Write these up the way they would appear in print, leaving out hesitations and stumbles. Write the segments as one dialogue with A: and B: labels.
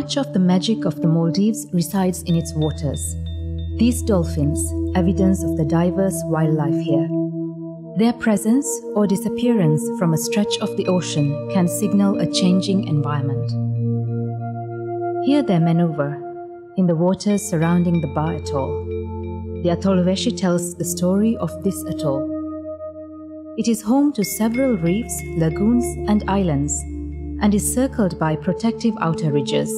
A: Much of the magic of the Maldives resides in its waters. These dolphins, evidence of the diverse wildlife here. Their presence or disappearance from a stretch of the ocean can signal a changing environment. Here they maneuver in the waters surrounding the Baa Atoll. The Atoll tells the story of this atoll. It is home to several reefs, lagoons, and islands, and is circled by protective outer ridges.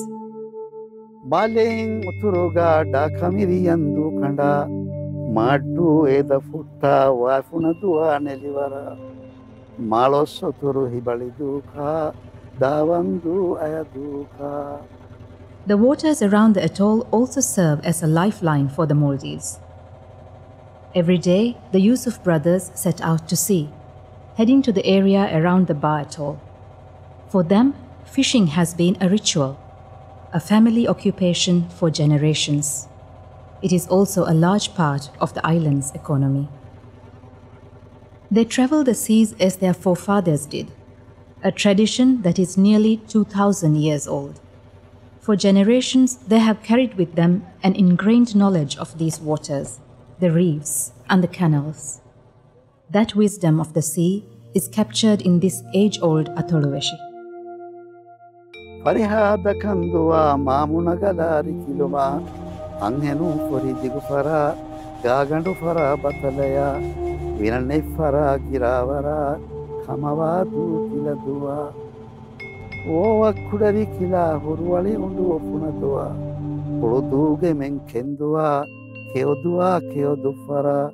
B: Maling uturuga da kamiriyandu kanda madu eda futta wafunadua nelivara malosoturu hibaliduka davandu ayaduka.
A: The waters around the atoll also serve as a lifeline for the Maldives. Every day, the Yusuf brothers set out to sea, heading to the area around the Baa Atoll. For them, fishing has been a ritual, a family occupation for generations. It is also a large part of the island's economy. They travel the seas as their forefathers did, a tradition that is nearly 2,000 years old. For generations, they have carried with them an ingrained knowledge of these waters, the reefs and the canals. That wisdom of the sea is captured in this age-old Atolloweshi.
B: Farihada kandua mamunagalari kiluma anghenu fori digufara gagandu fara batalaya vinane fara giravara kamavadu kiladua owa kudari kila hurwali undu opunadua puluduge menkendua keodufara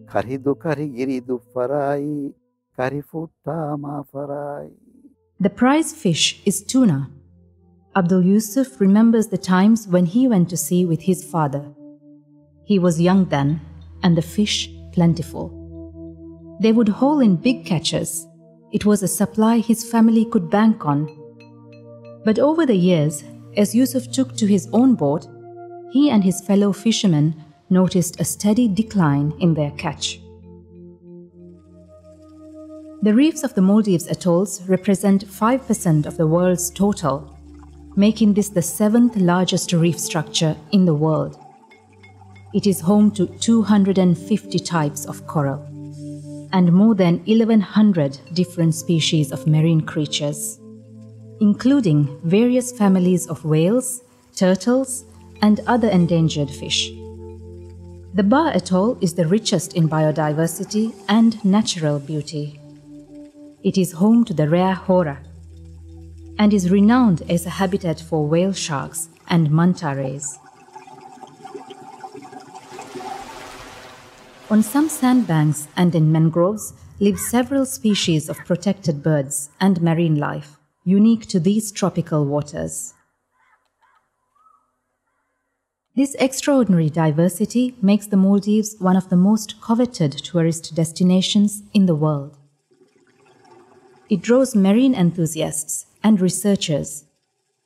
B: karidu karigiridu farai karifutta mafarai.
A: The prize fish is tuna. Abdul Yusuf remembers the times when he went to sea with his father. He was young then, and the fish plentiful. They would haul in big catches. It was a supply his family could bank on. But over the years, as Yusuf took to his own boat, he and his fellow fishermen noticed a steady decline in their catch. The reefs of the Maldives atolls represent 5% of the world's total, making this the 7th largest reef structure in the world. It is home to 250 types of coral and more than 1,100 different species of marine creatures, including various families of whales, turtles, and other endangered fish. The Baa Atoll is the richest in biodiversity and natural beauty. It is home to the rare hora and is renowned as a habitat for whale sharks and manta rays. On some sandbanks and in mangroves live several species of protected birds and marine life, unique to these tropical waters. This extraordinary diversity makes the Maldives one of the most coveted tourist destinations in the world. It draws marine enthusiasts and researchers,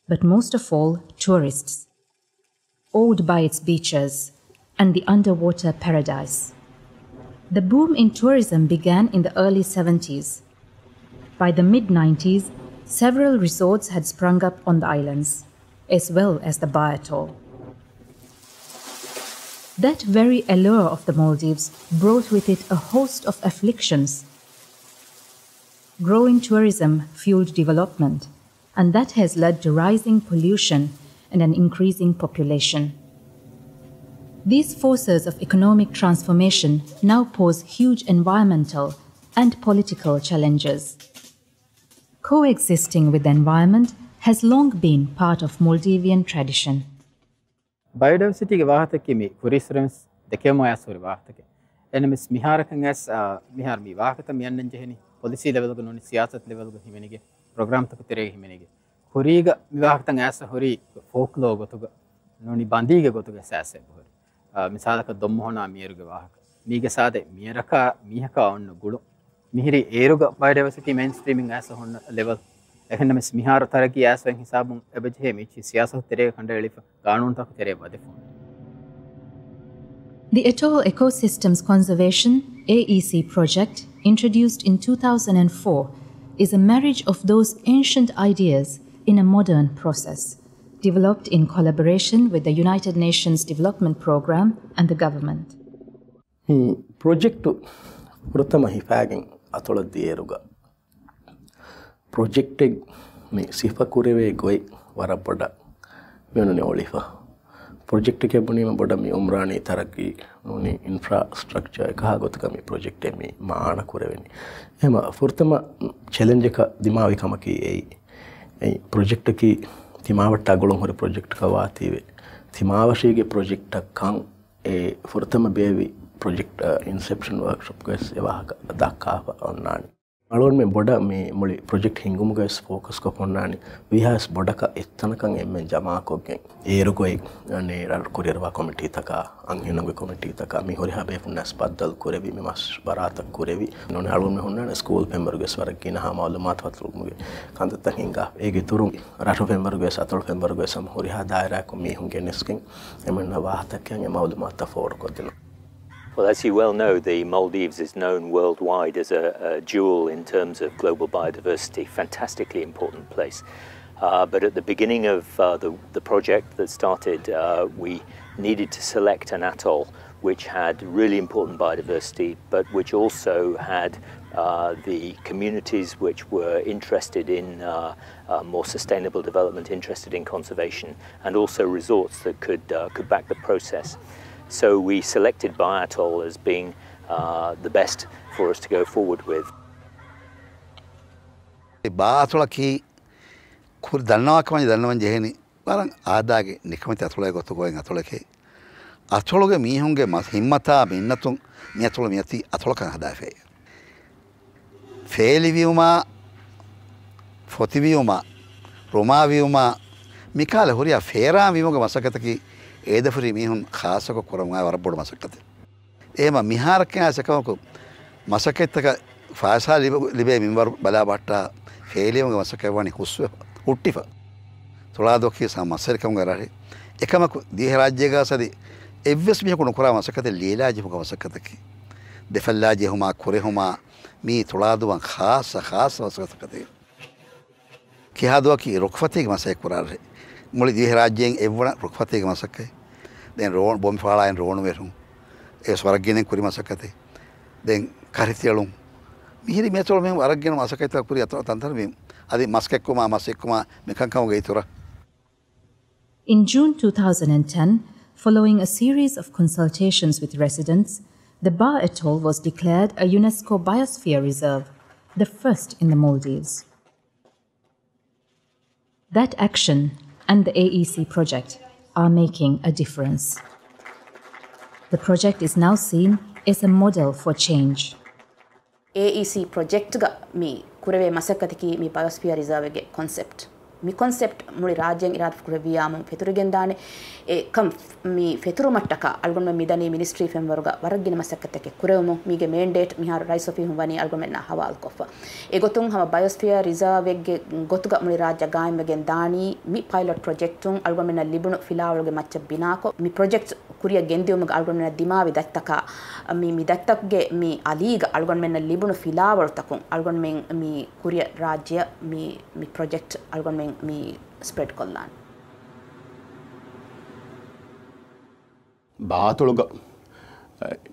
A: but most of all, tourists, awed by its beaches and the underwater paradise. The boom in tourism began in the early 70s. By the mid-90s, several resorts had sprung up on the islands, as well as the Baa Atoll. That very allure of the Maldives brought with it a host of afflictions. Growing tourism fueled development, and that has led to rising pollution and an increasing population. These forces of economic transformation now pose huge environmental and political challenges. Coexisting with the environment has long been part of Maldivian tradition.
C: Biodiversity ke wahata kimi kurisrams dekemo asuri wahata ke enemis miharakan as mihar mi wahata miyannan jehni policy level ko noni siyasat level ko himenige program tak tere himenige kuriga miharakan as hori folklore gotuga noni bandige gotuga sase hori misalaka dommohona mieruga wahaka mige sade mieraka mihaka onnu gulu mihiri eruga biodiversity mainstreaming as honna level ekennemis mihar taraki as wen hisabun ebeje michi siyasat tere kanda elifa qanun tak tere badefon.
A: The Atoll Ecosystem Conservation AEC project, introduced in 2004, is a marriage of those ancient ideas in a modern process developed in collaboration with the United Nations Development Programme and the government.
D: Project Pratama Hifagan Atoll Dieruga. Project me Sifa Kureve Goi Warapoda Munani Olifa. Project Kabuni Bodami Umrani Taraki Nuni infrastructure Kahagotami project me Maana Kureveni. Emma Furtama challenge Dimavi Kamaki a project ki Timava Tagolong or project Kawati Timavashige project Kang a Furtama baby project inception workshop guys Evaka Daka on Nani. Alone me boda me muli project hingum guys focus ko ponnani we has bodaka ettanakan emme jama ko gen erugoi ane ral kurerwa committee taka anhinangu committee taka mi hori habe funnas paddal kurevi me mas barata kurevi non alone me honna school member guys warakina ha malumat watlu muge kandatta hinga ege turu rato member guys atol member guys sam hori ha daira ko mi hunge neskin emenna wahata kyan e malumat ta for ko dino.
E: Well, as you well know, the Maldives is known worldwide as a jewel in terms of global biodiversity, fantastically important place. But at the beginning of the project that started, we needed to select an atoll which had really important biodiversity, but which also had the communities which were interested in more sustainable development, interested in conservation, and also resorts that could back the process. So we selected Baa Atoll as being the best for us to go forward with.
B: Baa Atoll ki kur dannawa kamani dannawan jeheni waran aadage nikamati atoll gotu goen atoll ke atoll ge mihunge mas himmata minnatun mi atoll miati atoll kan hada fe feeli viuma foti viuma roma viuma mikala horiya fera viumuge masakata ki ඒදෆරි මිහුන් ખાસක කරමුවා වරබොඩ මසක්කත එහෙම මිහාරකයා සකවක මසකෙත්තක ෆාසා ලිබේ මින්වර බලා බට්ටා ෆේලියමක මසකවණි හුස්ව උට්ටිෆ තොලාදොක්කි සමස්සරකම් ගරහි එකම දීහ රාජ්‍යගාසදි එව්වස් මිහකුණු කරා මසකත ලීලාජි හුක මසකතකි දෙෆල්ලාජි හුමා කුරේ හුමා මී තොලාදුවන් ખાસ මසකතකති කිහාදුවකි රුක්ෆතික මසෙක් කරාරේ මුලි දීහ රාජ්‍යයෙන් එවුණ රුක්ෆතික මසකයි දැන් රෝන් බොම් ෆාලායන් රෝන් වෙරුම් ඒ ස්වර්ගයෙන් කුරි මසකතේ දැන් කරිතියලුම් මිහිරි මෙතොල් මෙම් අරගෙන මසකයිත කුරි අත තන්තර මෙම් අදි මස්කෙක්කුමා මසෙක්කුමා මෙකංකම ගේතුර.
A: In June 2010, following a series of consultations with residents, the Baa Atoll was declared a UNESCO Biosphere Reserve, the first in the Maldives. That action and the AEC project are making a difference. The project is now seen as a model for change.
F: AEC project ga mi kurave masakatiki mi biosphere reserve ge concept. Mi concept muri rajyang irat kuraviyam feturugen dane e kam mi feturu mattaka algonme midani ministry femwaruga waragina masakatake kuravmu mige mandate mi har rise of humani algomenna hawal kofa e gotun hama biosphere reserve ge gotuga muri rajya gaime gen dani mi pilot project un algomenna libunu filawulge macca binako mi project kuriya gendiyumuga algomenna dimavi dattaka mi dattakge mi aliga algonmenna libunu filawul takun algonmen mi kuriya rajya mi project algonmen mi spread kollan.
G: Baa Atoll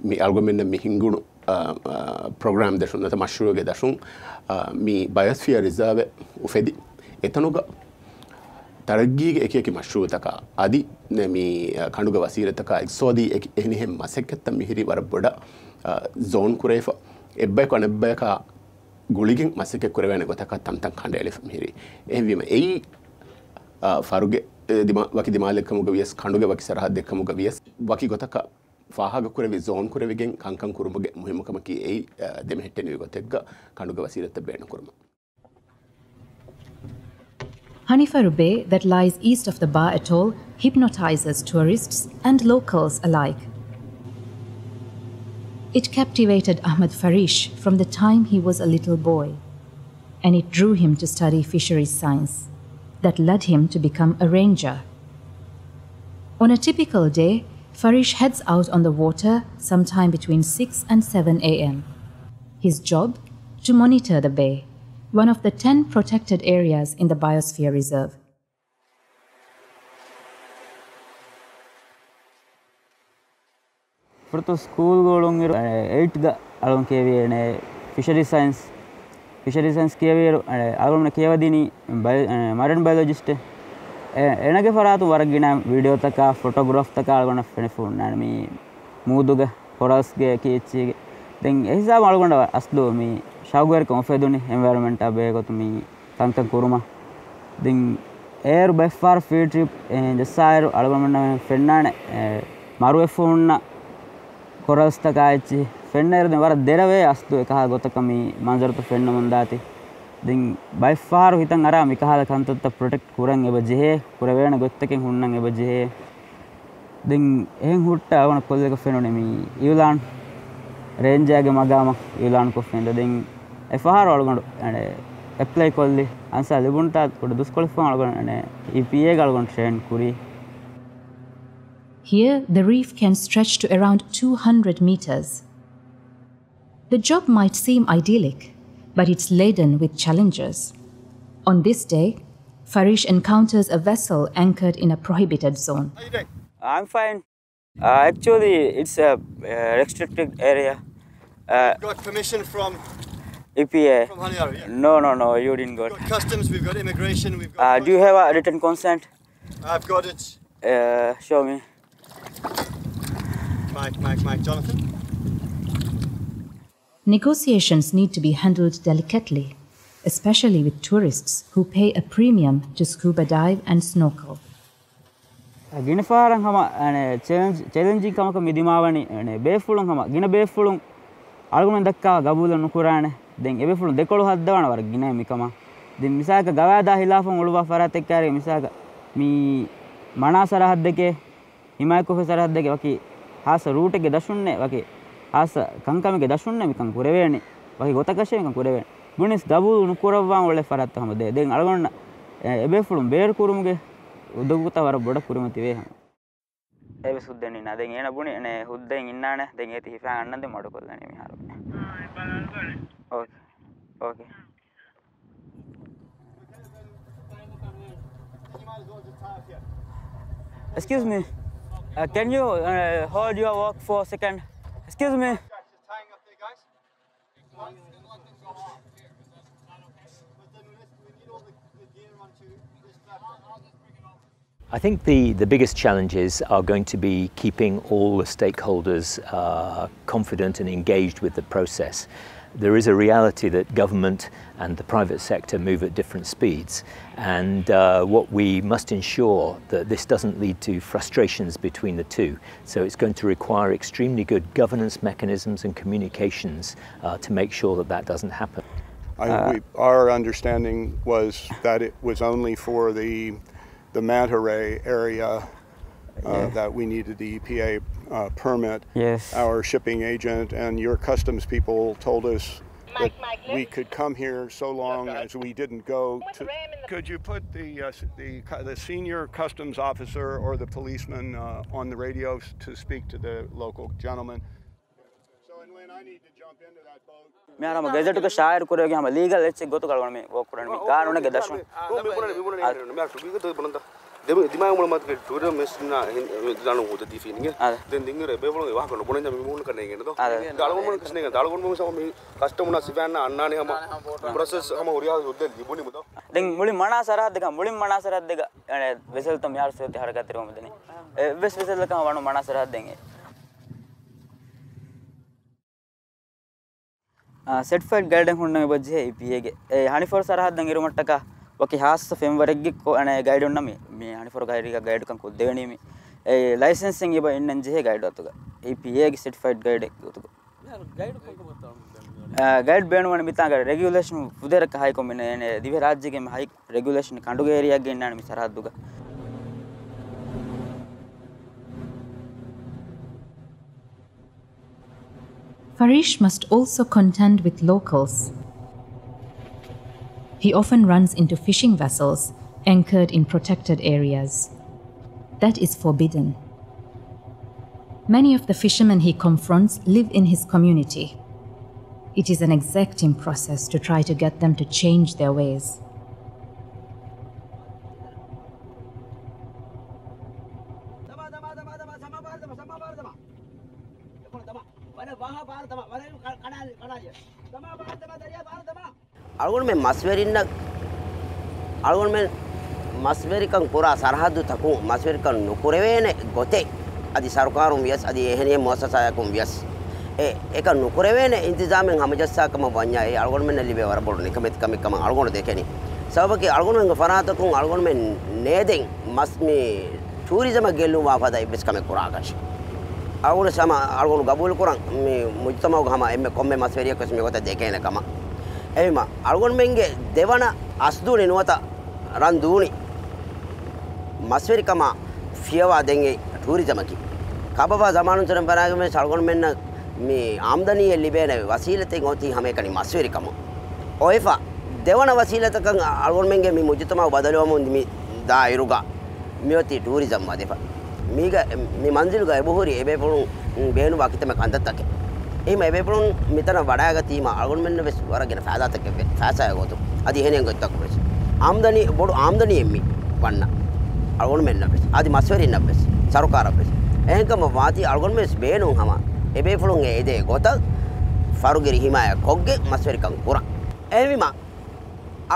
G: mi algomen mi hingunu program dashun nata mashruge dashun mi biosphere reserve ufedi etanuga taragige ekeki mashru taka adi mi kanduga wasira taka exodi ehni hem maseketta mihiri waraboda zone kurefa ebbe ko nebbe ka guligen maseke kurevene gotaka tamtan kandele mihiri ehvima ei faruge dima waki dimalekamuga wies kanduge waki sarahad dekamuga wies waki gotaka fahaga kurevi zone kurevigen kankan kurumuge muhimakama ki ei deme hetteni gotegga kanduge wasirata beena kuruma.
A: Hanifaru Bay, that lies east of the Baa Atoll, hypnotizes tourists and locals alike. It captivated Ahmed Farish from the time he was a little boy, and it drew him to study fisheries science. That led him to become a ranger. On a typical day, Farish heads out on the water sometime between 6 and 7 a.m. His job? To monitor the bay, one of the 10 protected areas in the Biosphere Reserve.
H: Proto school golong 8 ga alon keviyene fishery science kiyawiru alon kiywadini marine biologist enage faratu waragina video taka photograph taka algon fenifun nami muuduga corals ge kichi then ehisa algonda aslu mi shawgar konfeduni environment abe gotumi tankan kuruma then air by far field trip jasair algon fennane maru efuna corals taka Fenner the Vara Derave Astu Eka Gotakami, Manzarto Fenna Mundati. Then by far Hitangara, Mikaha Kanta to protect Kurang Ebaje, Kuravana Gotaking Hunang Ebaje. Then Hutta on a colleague of Fenonemi, Yulan, Ranjag Magama, Yulan Kofenda, then a far organ and apply colli, answer Libunta, could disqualify organ and EPA Galgon train Kuri.
A: Here, the reef can stretch to around 200 meters. The job might seem idyllic, but it's laden with challenges. On this day, Farish encounters a vessel anchored in a prohibited zone.
H: How are you doing? I'm fine. Actually, it's a restricted area.
I: Got permission from
H: EPA.
I: From Haniara, yeah?
H: No, you didn't got.
I: We've got customs, we've got immigration, we've got...
H: do you have a written consent?
I: I've got it.
H: Show me.
I: Mike, Jonathan.
A: Negotiations need to be handled delicately, especially with tourists who pay a premium to scuba dive and snorkel.
H: Ginafarang hama challenging kamaka midimawani befulung hama gina befulung algun dakka gabula nukurane den ebefulung dekolu haddawana war gina mikama den misaka gawada hilafun uluwa farate kare misaka mi manasara haddeke himayko fesara haddeke waki hasa route ge dashunne waki hasa kankamige dashunne mikan kureveni waki gotakashe mikan kureveni bunis gabu nukurawwan ole faratta hama de den algonna ebefulum beer kurumuge udaguta war boda kurumati ve hama ebe suddeni na den ena buni ne hudden innane den eti hifan annande modukollani mi haru okay excuse me can you hold your work for a second? Excuse me.
E: I think the biggest challenges are going to be keeping all the stakeholders confident and engaged with the process. There is a reality that government and the private sector move at different speeds, and what we must ensure that this doesn't lead to frustrations between the two. So it's going to require extremely good governance mechanisms and communications to make sure that that doesn't happen.
J: Our understanding was that it was only for the manta ray area that we needed the EPA permit.
H: Yes.
J: Our shipping agent and your customs people told us that we could come here so long as we didn't go to... Could you put the senior customs officer or the policeman on the radio to speak to the local gentleman? So, and when I need to jump into that boat...
H: मैं हम gadget को शायर करेंगे हम legal ऐसे go to करवाने में वो करने में कानून के दर्शन
K: दिमाग में मत कर टूर में सुना जानो होता थी फीलिंग है दिन दिन रे बेबलो वहां को बोलने में मून करने के ना तो दालगोन में किसने का दालगोन में सब कस्टमर ना सिवान ना अन्ना ने हम प्रोसेस हम हो रहा होते लिबोनी मतो
H: दिन मुली मना सरा देगा वेसल तुम यार से हर का तेरे में देने वेसल का वानो मना सरा देंगे सर्टिफाइड गाइडेंस होने में बजे EPA के हानि फॉर सरा देंगे रोमट का वकी हास फेमवरगे को अने गाइड उन्नमी मी हानि for guide kan ko devani mi licensing iba innan je guide atuga EPA ge certified guide atuga guide ben wan mitanga regulation udera ka hay ko mine ne dive rajya ge hay regulation kanduge area ge innan mi saraduga
A: Farish must also contend with locals. He often runs into fishing vessels anchored in protected areas. That is forbidden. Many of the fishermen he confronts live in his community. It is an exacting process to try to get them to change their ways.
L: algon men maswerinna algon men maswerikan kura sarhaddu taku maswerikan nukurevene gote adi sarkarum vias adi eheniye muassasayakum vias eka nukurevene intizamen hamajassa kama wanya algon men libe warabol nikamet kamikam algon dekeni sabaki algon men faratakum algon men neden masmi tourism gelu wafada ibis kame kuragash algon sama algon gabul kurang mi mujtama gama emme komme masweriya kosmi gota dekene kama එයිම අල්ගොන් මෙන්ගේ දෙවන අස්දුනේ නුවත රන් දූනි මස්වරිකම ෆියවා දෙන්ගේ ටූරිසමකි කබබා zamanuncharම් පරාගමේ අල්ගොන් මෙන්න මේ ආම්දනීය ලිබේන වසීලතෙන් ඔති හැම එකනි මස්වරිකම ඔයෆා දෙවන වසීලතකන් අල්ගොන් මෙන්ගේ මේ මුජතම බදලවම මි දායිරුගා මියොති tourism වදෙපා මීග මේ මන්දිලුගා එබොහොරි එබේ පොණු බේනු වකිතම කන්දත්තක එහෙම එබෙපුරුන් මෙතන වඩාගතීම අල්ගොන් මෙන්න වෙස් වරගෙන ෆාදාතක ෆාසය ගොතු අදි එහෙනෙන් ගොත්තක් වෙස් ආම්දනි බොඩු ආම්දනි එම්මි වන්න අල්ගොන් මෙන්න වෙස් අදි මස්වරින් නබ්බෙස් සරුකාර වෙස් එහෙන්කම වාති අල්ගොන් මෙස් බේනුන් හම එබෙපුරුන් එදේ ගොත ෆරුගිරි හිමාය කොග්ගේ මස්වරිකන් පුරා එවිම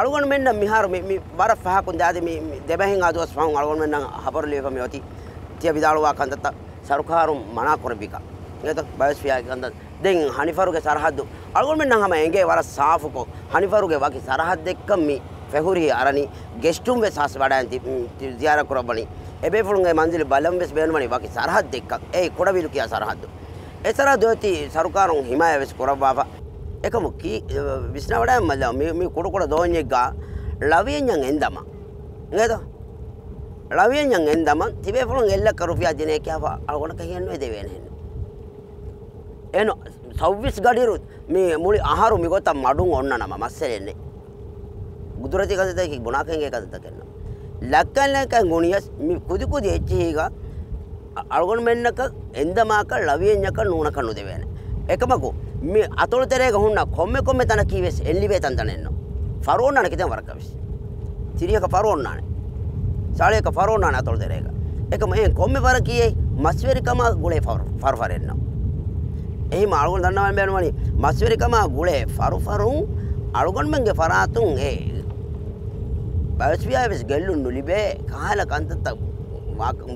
L: අල්ගොන් මෙන්න මිහාර මේ බර ෆහකුන් දාදි මේ දෙබහෙන් ආදවස් ෆහුන් අල්ගොන් මෙන්න හබරලියක මෙවති තිය විදාලුවා කන්දත සරුකාරුම් මනා කරබිකා ngeto biosphere ganda den hanifaruge sarhaddu algon men hama enge wara saafuko hanifaruge waki sarhad dekkam mi fehuri arani gestum ve sas wadanti ziyara kurabani ebe fulunge manzil balam ves benmani waki sarhad dekka ei kodavilu kiya sarhaddu esara doti sarukarun himaya ves kurababa ekamu ki visna wada malla mi kodu doonye ga laviyan endama ngeto laviyan endama tibe fulunge ella karufiya dine kiya algon kahiyanno devene eno සව්විස් ගඩිරුත් මේ මුලි ආහාරු මිගොත මඩුන් ඔන්න නම මස්සෙන්නේ ගුදුරති කසතේ ගුණාකෙන් එකද තකන්න ලක්කලක ගුණියස් මි කුදි කුදි එච්චීගා අල්ගොන් මෙන්නක එන්දමාක ලවියෙන්යක නූන කනු දෙවෙන එකමකෝ මේ අතොල් තරේක හුන්න කොම්මෙ කොම්මෙ තන කීවෙස් එල්ලිවේ තන් තනෙන්න ෆරෝන්නන කිතන් වරකවිස් සිරියක ෆරෝන්නන සාලේක ෆරෝන්නන අතොල් තරේක එකම ඒ කොම්මෙ වර කීයේ මස්වරිකම ගුලේ ෆරෆරෙන්න එහෙම අල්ගොන් දන්නවා බෑනවනි මස්වරිකම ගුලේ ෆරුෆරුන් අල්ගොන් මෙන්ගේ ෆරාතුන් ඒ බයස්වියා වෙස් ගෙල්ලුන් නුලිබේ කාල කන්තත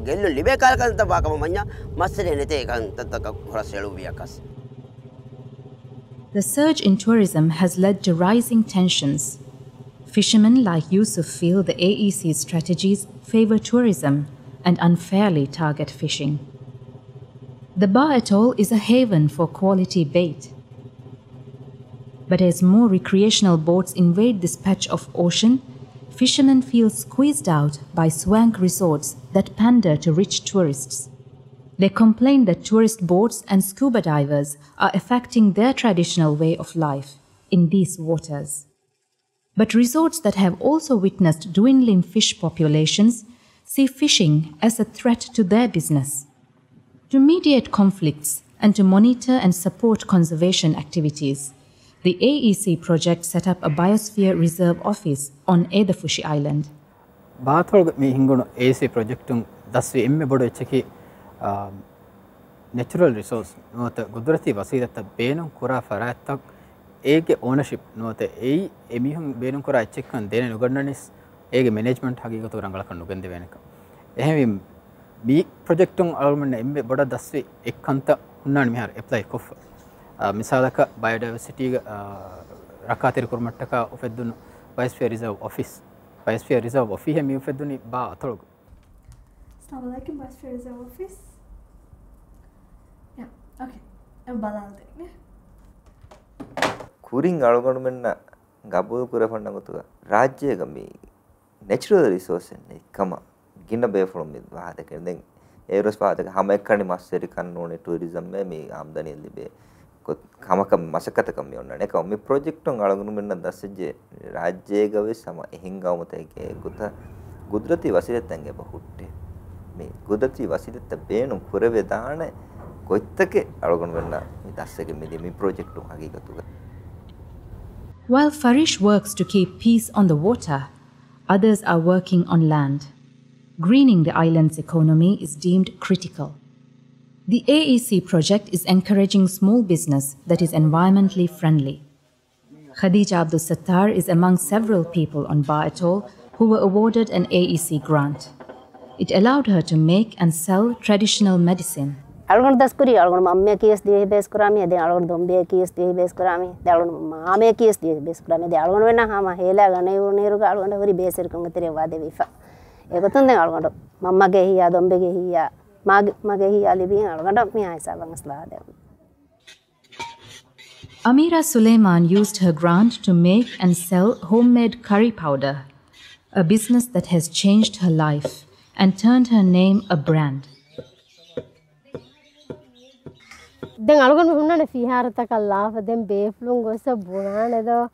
L: ගෙල්ලු ලිබේ කාල කන්තත වාකම මඤ්ඤා මස්සලේ නැතේ කන්තත හොරසෙලු වියකස්
A: The surge in tourism has led to rising tensions. Fishermen like Yusuf feel the AEC strategies favor tourism and unfairly target fishing. The Baa Atoll is a haven for quality bait. But as more recreational boats invade this patch of ocean, fishermen feel squeezed out by swank resorts that pander to rich tourists. They complain that tourist boats and scuba divers are affecting their traditional way of life in these waters. But resorts that have also witnessed dwindling fish populations see fishing as a threat to their business. To mediate conflicts and to monitor and support conservation activities, the AEC project set up a biosphere reserve office on Edafushi Island.
C: Baa Atoll me hingunu AEC project dasvi emme bodu echaki natural resource nota gudrati wasilata beenun kura faratak ege ownership nota ei emihun beenun kura echekkan dene nugannanis ege management hagigatu rangala nugen devenaka ehemi මේ project උන් අල්මන්න එම්බේ බොඩ දස්වේ එක්කන්ත උන්නානි මෙහර apply කොෆ මිසාලක බයෝඩයිවර්සිටි රකාතිර කුරුමට්ටක ඔෆෙද්දුන biosphere reserve office biosphere reserve office මේ ඔෆෙද්දුනි බා අතොල්
M: अस्सलाम वालेकुम biosphere reserve office yeah okay अब බලන්න දෙන්නේ
N: කුරින් අලගොණ මෙන්න ගබුව කුරපන්නගතුව රාජ්‍යයක මේ natural resource එකම गिन्न बेफुल में बात है करने एरोस बात है हम एक करने मास्टर कानून टूरिज्म में मी आमदनी लिबे को हम कम मशक्कत कम में उन्होंने कहा मी प्रोजेक्ट उन गालों में न दस जे राज्य गवे समा हिंगा मत है कि गुता गुदरती वसीले तंगे बहुटे मी गुदरती वसीले तबेन पूरे वेदान कोई तक गालों में न दस के में मी प्रोजेक्ट उन आगे कतुगा
A: While Farish works to keep peace on the water, others are working on land. Greening the island's economy is deemed critical. The AEC project is encouraging small business that is environmentally friendly. Khadija Abdul Sattar is among several people on Baa Atoll who were awarded an AEC grant. It allowed her to make and sell traditional medicine.
O: Algon daskuri algon mamme kiyes diye bes kurami de algon dombe kiyes diye bes kurami de algon mame kiyes diye bes kurami de algon wenna hama hela gane neru ga algon hori beser kan tere wade wifa egotun de algon mamma ge hiya dombe ge hiya mage hiya libi algon mi ha sa bangasla de.
A: Amira Suleiman used her grant to make and sell homemade curry powder, a business that has changed her life and turned her name a brand.
P: Den algon hunna fi harata kala fa den beflung gosa bunane do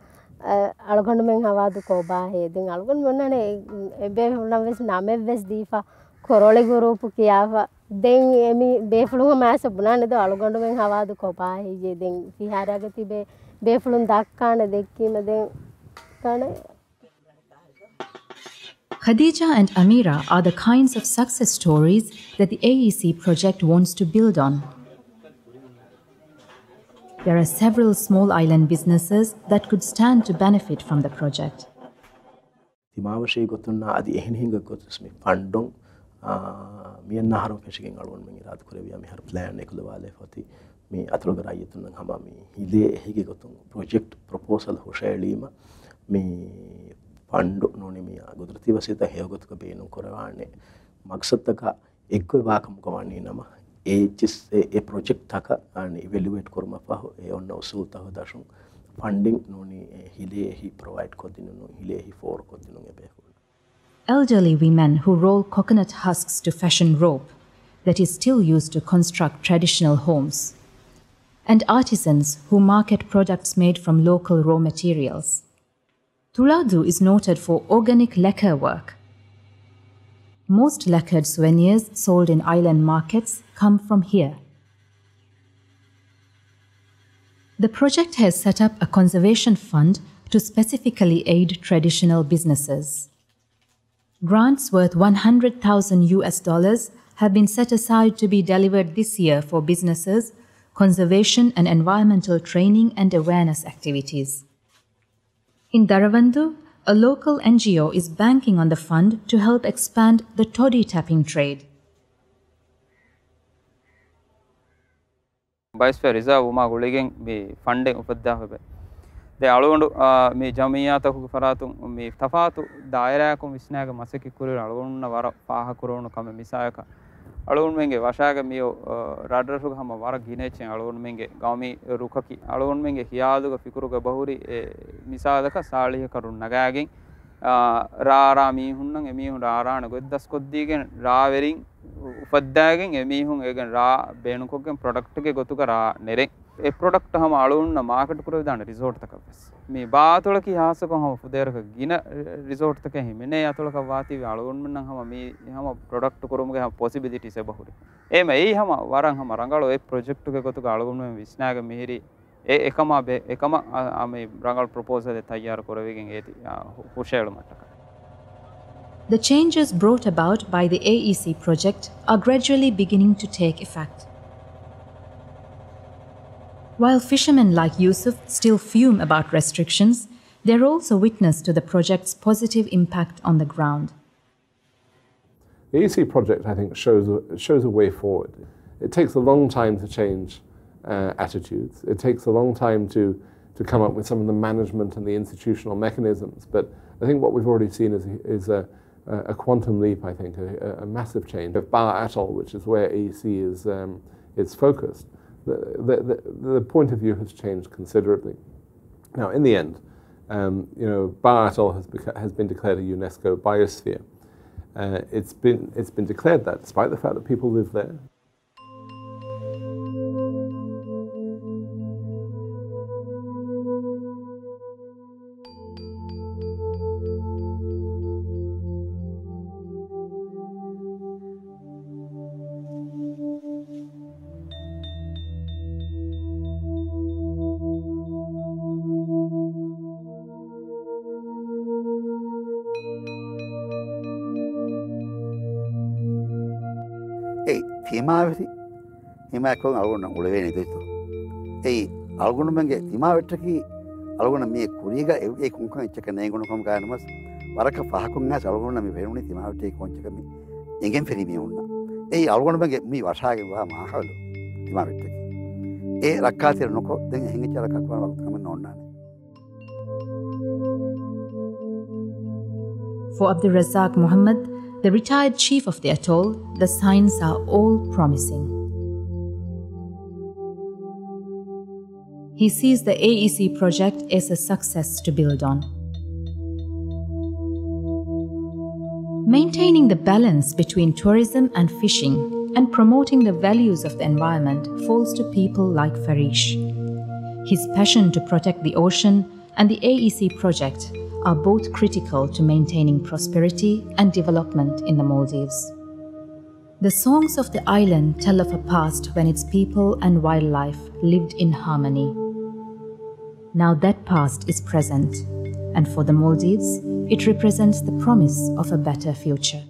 P: algon men hawadu ko ba he den algon hunna ne be hunna ves name ves difa korole group kiyafa den emi beflung ma sa bunane do algon men hawadu ko ba he je den fi haraga tibe beflung dakkane dekkima den kana.
A: Khadija and Amira are the kinds of success stories that the AEC project wants to build on. There are several small island businesses that could stand to benefit from the project.
D: Timawashe gotuna adi ehinhinga gotusmi pandong miyanna harum fishing alwan mengi rat kurebiya mi har plan ekulu wale foti mi atol garayetun hama mi hile hige gotung project proposal hoshelima mi pandu noni mi gudrti wasita hegotuka beenu korawane maksataka ekku wakam kawani nama a project taka and evaluate korma paho e onna usul taho dashun funding noni hile hi provide kodinu no hile hi for kodinu ebe.
A: Elderly women who roll coconut husks to fashion rope that is still used to construct traditional homes, and artisans who market products made from local raw materials. Tuladu is noted for organic lacquer work. Most lacquered souvenirs sold in island markets come from here. The project has set up a conservation fund to specifically aid traditional businesses. Grants worth $100,000 have been set aside to be delivered this year for businesses, conservation and environmental training and awareness activities. In Daravandu, a local NGO is banking on the fund to help expand the toddy tapping trade.
Q: Biosphere reserve uma guligen me funding upadda hobe de algondu me jamiyata ku faratu me tafatu daira ku visnaga masaki kuru algonna wara paha kurunu kame misayaka algon menge washaga me radra hama wara ginechen algon menge gawmi rukaki algon menge hiyaduga fikuruga bahuri misadaka saliha karun nagagen rara mihunnan emihun rarana goddas koddigen raverin upaddagen emihun egen ra beenukogen product ge gotuka ra nere e product hama alunna market kuru dana resort takavs me Baa Atoll ki hasako hama fuderaka gina resort take himene atolaka wati alun mennan hama me hama product kurumuge hama possibilities e bahuri ema ei hama waran hama rangalo e project ge gotuka alun men visnaga mehiri ekama ame rangal proposal e tayyar korawegen eti hushelu mattaka.
A: The changes brought about by the AEC project are gradually beginning to take effect. While fishermen like Yusuf still fume about restrictions, they are also witness to the project's positive impact on the ground.
R: The AEC project, I think, shows a way forward. It takes a long time to change attitudes. It takes a long time to come up with some of the management and the institutional mechanisms. But I think what we've already seen is a quantum leap, I think, a massive change. Of Baa Atoll, which is where AEC is focused, the point of view has changed considerably. Now, in the end, Baa Atoll has been declared a UNESCO biosphere. It's been declared that despite the fact that people live there.
B: තීමාවෙති හිමයක්කෝ අලුගොන්න උළවේ නිදුතු. එයි අලුගොන්නමගේ තිමාවෙට්ටකි අලුගොන්න මේ කුරීග ඒ කුංකන් ඉච්චක නේගුණකම් ගානමස් වරක පහකුන් නැස අලුගොන්න මේ වෙරුණි තිමාවෙට්ටේ කොංචකමි එගෙන් පෙරිමි වුණා. එයි අලුගොන්නමගේ මේ වශාගේ වා මාහවලු තිමාවෙට්ටකි. ඒ රක්කාතිර නොකො දැන් හිඟච රක්කක් වන වක්ත කම නොන්නානේ.
A: For Abdul Razak Muhammad, the retired chief of the atoll, the signs are all promising. He sees the AEC project as a success to build on. Maintaining the balance between tourism and fishing and promoting the values of the environment falls to people like Farish. His passion to protect the ocean and the AEC project are both critical to maintaining prosperity and development in the Maldives. The songs of the island tell of a past when its people and wildlife lived in harmony. Now that past is present, and for the Maldives, it represents the promise of a better future.